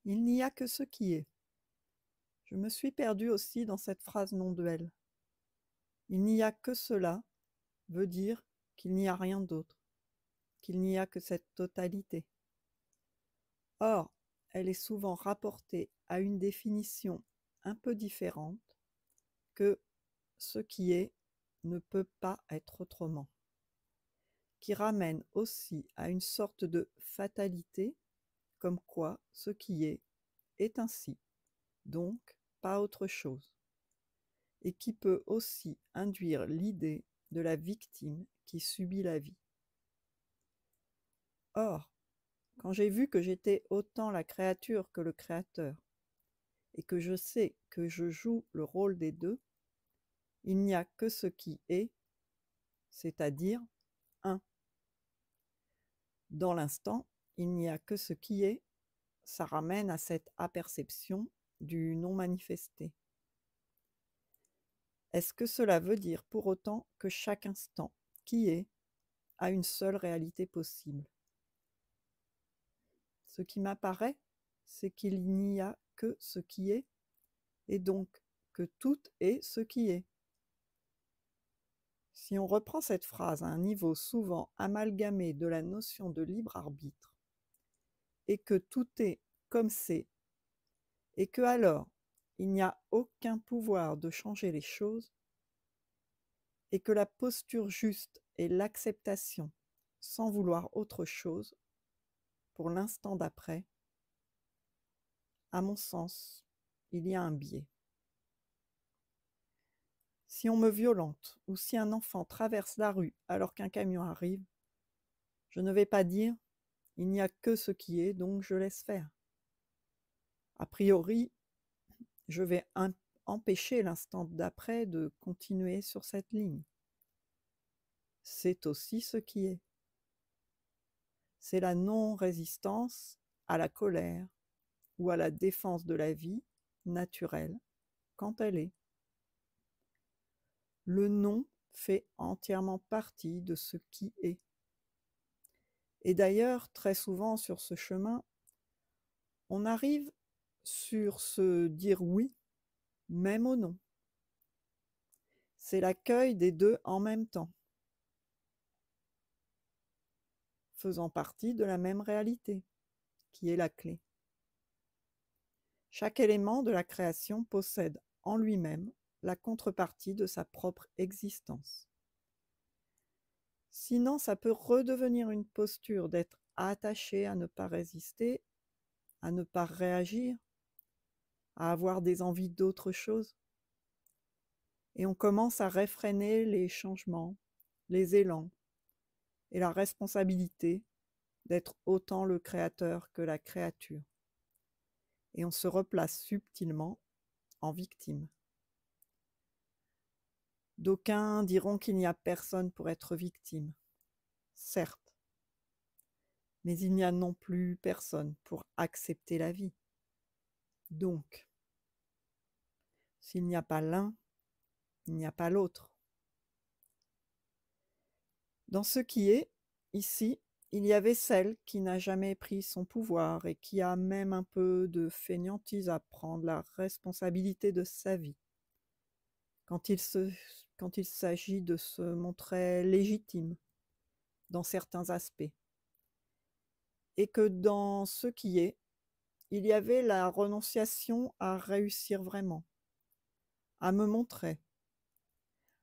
Il n'y a que ce qui est. Je me suis perdue aussi dans cette phrase non-duelle. Il n'y a que cela veut dire qu'il n'y a rien d'autre, qu'il n'y a que cette totalité. Or, elle est souvent rapportée à une définition un peu différente que ce qui est ne peut pas être autrement, qui ramène aussi à une sorte de fatalité, comme quoi ce qui est ainsi, donc pas autre chose, et qui peut aussi induire l'idée de la victime qui subit la vie. Or, quand j'ai vu que j'étais autant la créature que le créateur, et que je sais que je joue le rôle des deux, il n'y a que ce qui est, c'est-à-dire un. Dans l'instant, il n'y a que ce qui est, ça ramène à cette aperception du non manifesté. Est-ce que cela veut dire pour autant que chaque instant qui est a une seule réalité possible? Ce qui m'apparaît, c'est qu'il n'y a que ce qui est, et donc que tout est ce qui est. Si on reprend cette phrase à un niveau souvent amalgamé de la notion de libre arbitre, et que tout est comme c'est, et que alors il n'y a aucun pouvoir de changer les choses, et que la posture juste est l'acceptation sans vouloir autre chose pour l'instant d'après, à mon sens, il y a un biais. Si on me violente ou si un enfant traverse la rue alors qu'un camion arrive, je ne vais pas dire « il n'y a que ce qui est, donc je laisse faire ». A priori, je vais empêcher l'instant d'après de continuer sur cette ligne. C'est aussi ce qui est. C'est la non-résistance à la colère ou à la défense de la vie naturelle quand elle est. Le non fait entièrement partie de ce qui est. Et d'ailleurs, très souvent sur ce chemin, on arrive sur ce dire oui, même au non. C'est l'accueil des deux en même temps, faisant partie de la même réalité, qui est la clé. Chaque élément de la création possède en lui-même la contrepartie de sa propre existence. Sinon, ça peut redevenir une posture d'être attaché à ne pas résister, à ne pas réagir, à avoir des envies d'autre chose. Et on commence à réfréner les changements, les élans, et la responsabilité d'être autant le créateur que la créature. Et on se replace subtilement en victime. D'aucuns diront qu'il n'y a personne pour être victime. Certes, mais il n'y a non plus personne pour accepter la vie. Donc, s'il n'y a pas l'un, il n'y a pas l'autre. Dans ce qui est, ici, il y avait celle qui n'a jamais pris son pouvoir et qui a même un peu de fainéantise à prendre la responsabilité de sa vie. Quand il s'agit de se montrer légitime dans certains aspects. Et que dans ce qui est, il y avait la renonciation à réussir vraiment, à me montrer,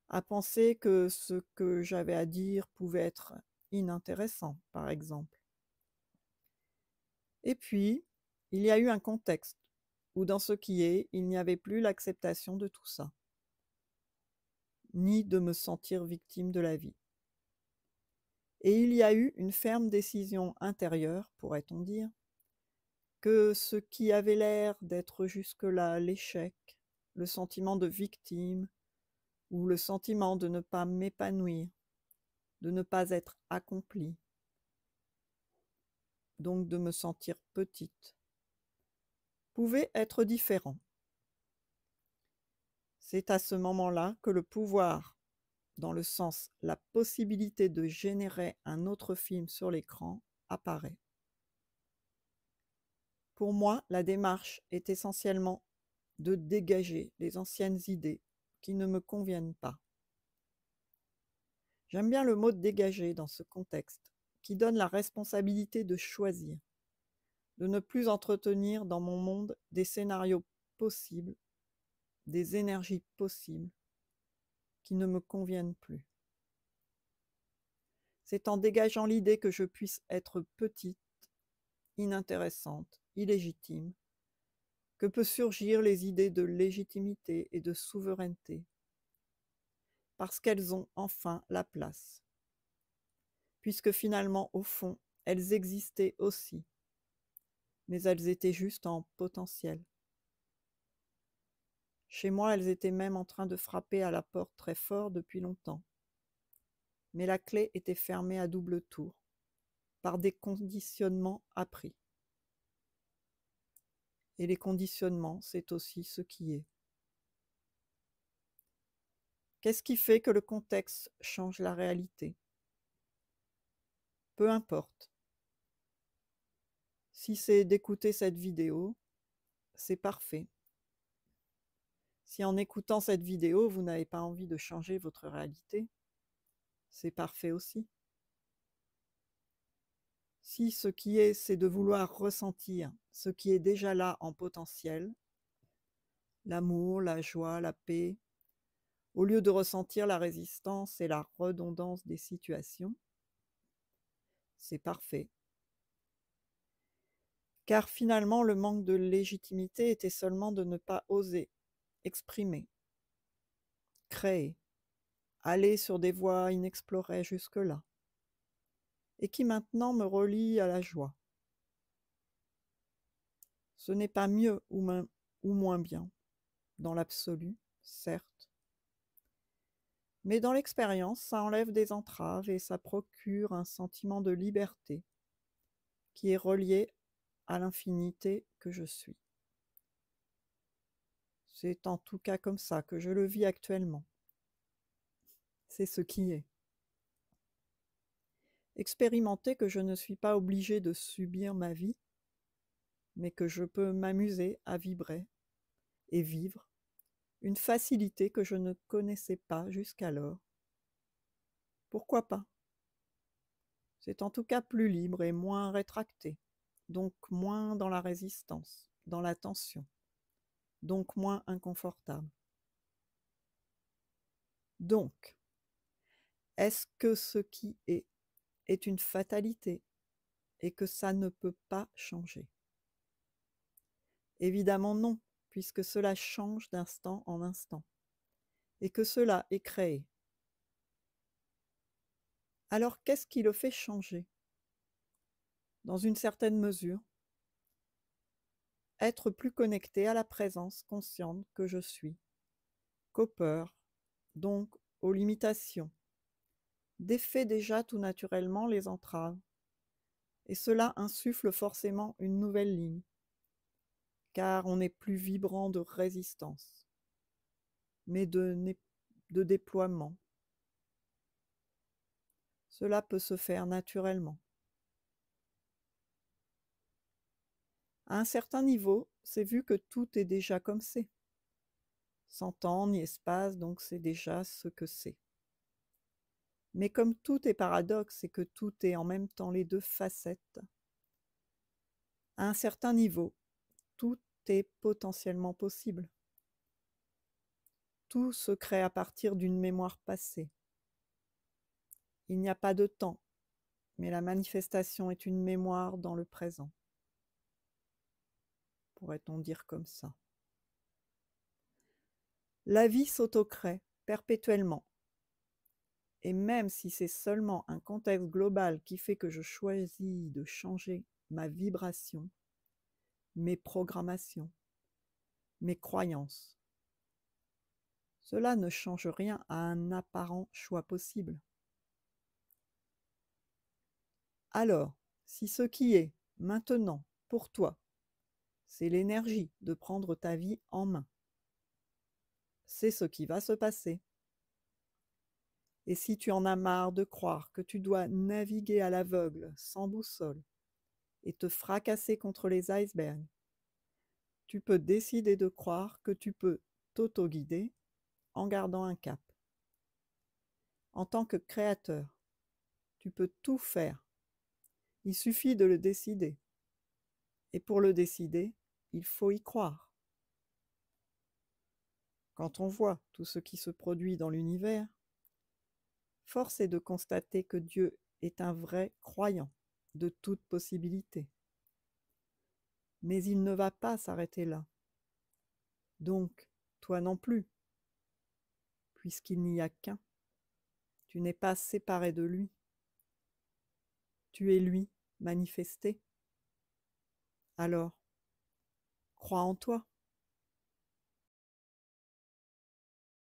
à penser que ce que j'avais à dire pouvait être inintéressant, par exemple. Et puis, il y a eu un contexte où dans ce qui est, il n'y avait plus l'acceptation de tout ça, ni de me sentir victime de la vie. Et il y a eu une ferme décision intérieure, pourrait-on dire, que ce qui avait l'air d'être jusque-là l'échec, le sentiment de victime, ou le sentiment de ne pas m'épanouir, de ne pas être accompli, donc de me sentir petite, pouvait être différent. C'est à ce moment-là que le pouvoir, dans le sens la possibilité de générer un autre film sur l'écran, apparaît. Pour moi, la démarche est essentiellement de dégager les anciennes idées qui ne me conviennent pas. J'aime bien le mot dégager dans ce contexte, qui donne la responsabilité de choisir, de ne plus entretenir dans mon monde des scénarios possibles, des énergies possibles, qui ne me conviennent plus. C'est en dégageant l'idée que je puisse être petite, inintéressante, illégitime, que peut surgir les idées de légitimité et de souveraineté, parce qu'elles ont enfin la place, puisque finalement, au fond, elles existaient aussi, mais elles étaient juste en potentiel. Chez moi, elles étaient même en train de frapper à la porte très fort depuis longtemps, mais la clé était fermée à double tour, par des conditionnements appris. Et les conditionnements, c'est aussi ce qui est. Qu'est-ce qui fait que le contexte change la réalité? Peu importe. Si c'est d'écouter cette vidéo, c'est parfait. Si en écoutant cette vidéo, vous n'avez pas envie de changer votre réalité, c'est parfait aussi. Si ce qui est, c'est de vouloir ressentir ce qui est déjà là en potentiel, l'amour, la joie, la paix, au lieu de ressentir la résistance et la redondance des situations, c'est parfait. Car finalement, le manque de légitimité était seulement de ne pas oser exprimer, créer, aller sur des voies inexplorées jusque-là, et qui maintenant me relient à la joie. Ce n'est pas mieux ou moins bien, dans l'absolu, certes, mais dans l'expérience, ça enlève des entraves et ça procure un sentiment de liberté qui est relié à l'infinité que je suis. C'est en tout cas comme ça que je le vis actuellement. C'est ce qui est. Expérimenter que je ne suis pas obligée de subir ma vie, mais que je peux m'amuser à vibrer et vivre une facilité que je ne connaissais pas jusqu'alors. Pourquoi pas? C'est en tout cas plus libre et moins rétracté, donc moins dans la résistance, dans la tension, donc moins inconfortable. Donc, est-ce que ce qui est une fatalité et que ça ne peut pas changer? Évidemment non, puisque cela change d'instant en instant, et que cela est créé. Alors qu'est-ce qui le fait changer? Dans une certaine mesure, être plus connecté à la présence consciente que je suis, qu'aux peurs, donc aux limitations, défait déjà tout naturellement les entraves, et cela insuffle forcément une nouvelle ligne, car on n'est plus vibrant de résistance, mais de déploiement. Cela peut se faire naturellement. À un certain niveau, c'est vu que tout est déjà comme c'est. Sans temps ni espace, donc c'est déjà ce que c'est. Mais comme tout est paradoxe et que tout est en même temps les deux facettes, à un certain niveau, tout est potentiellement possible. Tout se crée à partir d'une mémoire passée. Il n'y a pas de temps, mais la manifestation est une mémoire dans le présent. Pourrait-on dire comme ça? La vie s'autocrée perpétuellement. Et même si c'est seulement un contexte global qui fait que je choisis de changer ma vibration, mes programmations, mes croyances, cela ne change rien à un apparent choix possible. Alors, si ce qui est maintenant pour toi, c'est l'énergie de prendre ta vie en main, c'est ce qui va se passer. Et si tu en as marre de croire que tu dois naviguer à l'aveugle, sans boussole, et te fracasser contre les icebergs, tu peux décider de croire que tu peux t'auto-guider en gardant un cap. En tant que créateur, tu peux tout faire. Il suffit de le décider. Et pour le décider, il faut y croire. Quand on voit tout ce qui se produit dans l'univers, force est de constater que Dieu est un vrai croyant de toute possibilité. Mais il ne va pas s'arrêter là. Donc, toi non plus, puisqu'il n'y a qu'un. Tu n'es pas séparé de lui. Tu es lui manifesté. Alors, crois en toi.